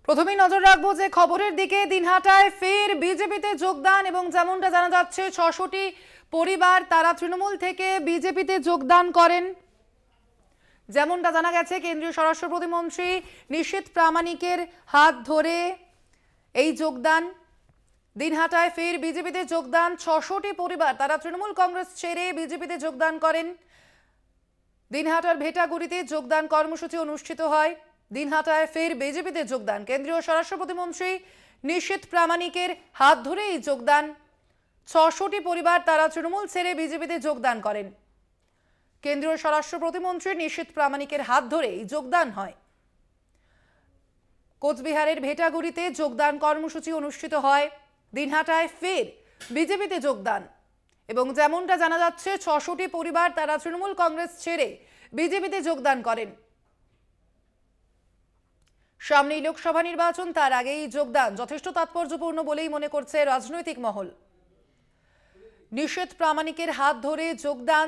প্রথমেই নজর রাখবো যে খবরের দিকে। দিনহাটায় ফের বিজেপিতে যোগদান এবং যেমনটা জানা যাচ্ছে ৬০০টি পরিবার তারা তৃণমূল থেকে বিজেপিতে যোগদান করেন। যেমনটা জানা গেছে কেন্দ্রীয় স্বরাষ্ট্র প্রতিমন্ত্রী নিশীথ প্রামাণিকের হাত ধরে এই যোগদান। দিনহাটায় ফের বিজেপিতে যোগদান ৬০০টি পরিবার তারা তৃণমূল কংগ্রেস ছেড়ে বিজেপিতে যোগদান করেন। দিনহাটার ভেটাগুড়িতে যোগদান কর্মসূচি অনুষ্ঠিত হয়। দিনহাটায় ফের বিজেপিতে যোগদান কেন্দ্রীয় স্বরাষ্ট্র প্রতিমন্ত্রী নিশীথ প্রামাণিকের হাত ধরে এই যোগদান। ৬০০টি পরিবার তারা তৃণমূল ছেড়ে বিজেপিতে যোগদান করেন। কেন্দ্রীয় স্বরাষ্ট্র প্রতিমন্ত্রী নিশীথ প্রামাণিকের হাত ধরে এই যোগদান হয়। কোচবিহারের ভেটাগুড়িতে যোগদান কর্মসূচি অনুষ্ঠিত হয়। দিনহাটায় ফের বিজেপিতে যোগদান এবং যেমনটা জানা যাচ্ছে ৬০০টি পরিবার তারা তৃণমূল কংগ্রেস ছেড়ে বিজেপিতে যোগদান করেন। সামনেই লোকসভা নির্বাচন, তার আগেই যোগদান যথেষ্ট তাৎপর্যপূর্ণ বলেই মনে করছে রাজনৈতিক মহল। নিশীথ প্রামাণিকের হাত ধরে যোগদান